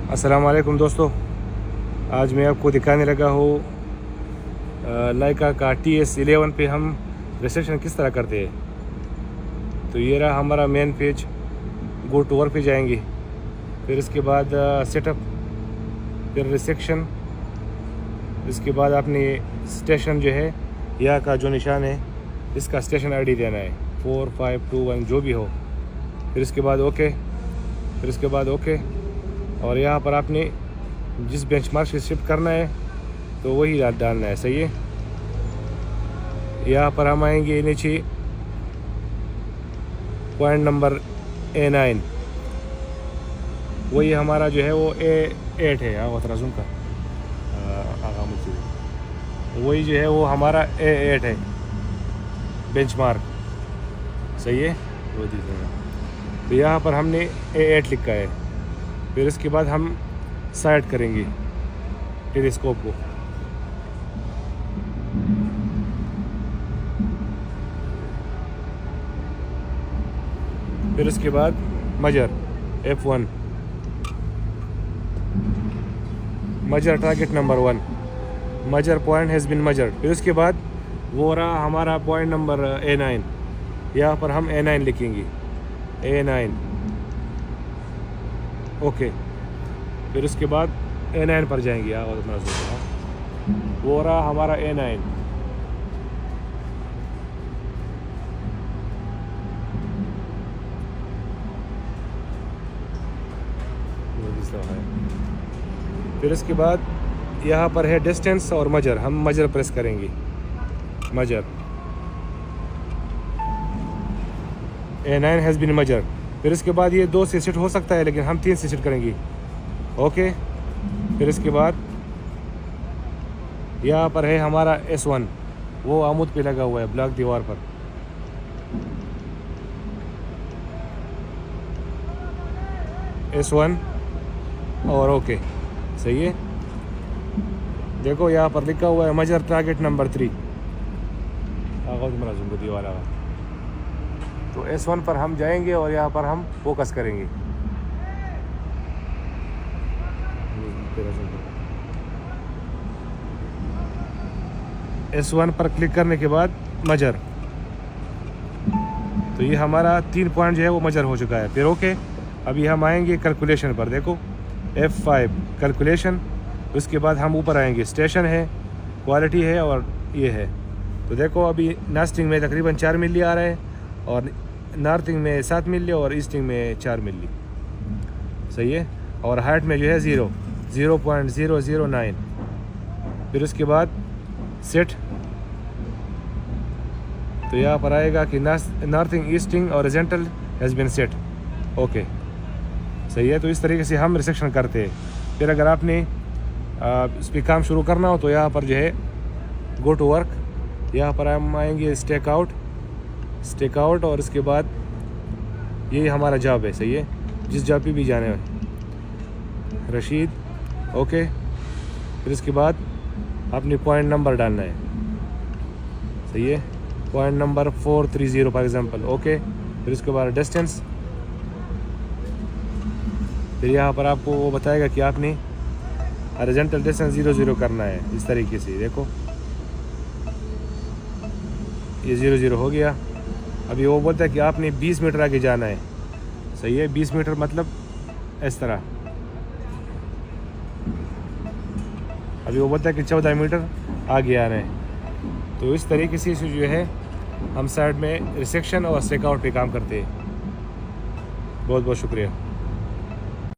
अस्सलाम वालेकुम दोस्तों, आज मैं आपको दिखाने लगा हूँ लाइका का TS11 पे हम रिसेप्शन किस तरह करते हैं। तो ये रहा हमारा main page. Go to work पे जाएंगे, फिर इसके बाद सेटअप, फिर रिसेप्शन, इसके बाद अपनी स्टेशन जो है यहाँ का जो निशान है इसका स्टेशन ID देना है 4521 जो भी हो। फिर इसके बाद ओके, फिर इसके बाद ओके, और यहाँ पर आपने जिस बेंचमार्क से शिफ्ट करना है तो वही डालना है। सही है। यहाँ पर हम आएंगे नीचे पॉइंट नंबर A9, वही हमारा जो है वो A8 है। हाँ वतराजुम का आगा मुझे वही जो है वो हमारा A8 है बेंचमार्क। सही है। वो दीजिएगा। तो यहाँ पर हमने A8 लिखा है। फिर इसके बाद हम साइड करेंगे टेलीस्कोप को। फिर इसके बाद मजर F1, मजर टारगेट नंबर 1, मजर पॉइंट हैज़ बीन मजर्ड। फिर उसके बाद वो रहा हमारा पॉइंट नंबर A9। यहाँ पर हम A9 लिखेंगे, A9 ओके। फिर उसके बाद A9 पर जाएंगे। वो रहा हमारा A9। फिर इसके बाद यहाँ पर है डिस्टेंस और मजर, हम मजर प्रेस करेंगे, मजर A9 हैज़ बीन मजर। फिर इसके बाद ये 2 से सेट हो सकता है लेकिन हम 3 से सेट करेंगे। ओके। फिर इसके बाद यहाँ पर है हमारा S1, वो आमुद पे लगा हुआ है ब्लॉक दीवार पर। S1 और ओके। सही है। देखो यहाँ पर लिखा हुआ है मजर टारगेट नंबर 3। दीवार आगा तो S1 पर हम जाएंगे और यहाँ पर हम फोकस करेंगे। S1 पर क्लिक करने के बाद मजर, तो ये हमारा 3 पॉइंट जो है वो मजर हो चुका है। फिर ओके। अभी हम आएंगे कैलकुलेशन पर। देखो F5 कैलकुलेशन। उसके बाद हम ऊपर आएंगे, स्टेशन है, क्वालिटी है और ये है। तो देखो अभी नास्टिंग में तकरीबन 4 मिली आ रहा है और नॉर्थिंग में 7 मिली और ईस्टिंग में 4 मिली। सही है। और हाइट में जो है 0.009। फिर उसके बाद सेट, तो यहाँ पर आएगा कि नॉर्थिंग, ईस्टिंग और horizontal has been set. Okay. सही है। तो इस तरीके से हम रिसेक्शन करते हैं। फिर अगर आपने इस पर काम शुरू करना हो तो यहाँ पर जो है गो टू वर्क, यहाँ पर हम आएंगे स्टेक आउट और इसके बाद यही हमारा जॉब है। सही है। जिस जॉब पे भी जाने हैं रशीद। ओके। फिर इसके बाद अपनी पॉइंट नंबर डालना है। सही है। Point number 430 for example. Okay. फिर इसके बाद डिस्टेंस, फिर यहाँ पर आपको वो बताएगा कि आपने हॉरिजॉन्टल डिस्टेंस 0 करना है। इस तरीके से देखो ये 0 हो गया। अभी वो बोलता है कि आपने 20 मीटर आगे जाना है। सही है। 20 मीटर मतलब इस तरह। अभी वो बोलता है कि 14 मीटर आगे आना है। तो इस तरीके से जो है हम साइड में रिसेक्शन और स्टेक आउट पे काम करते हैं। बहुत बहुत शुक्रिया।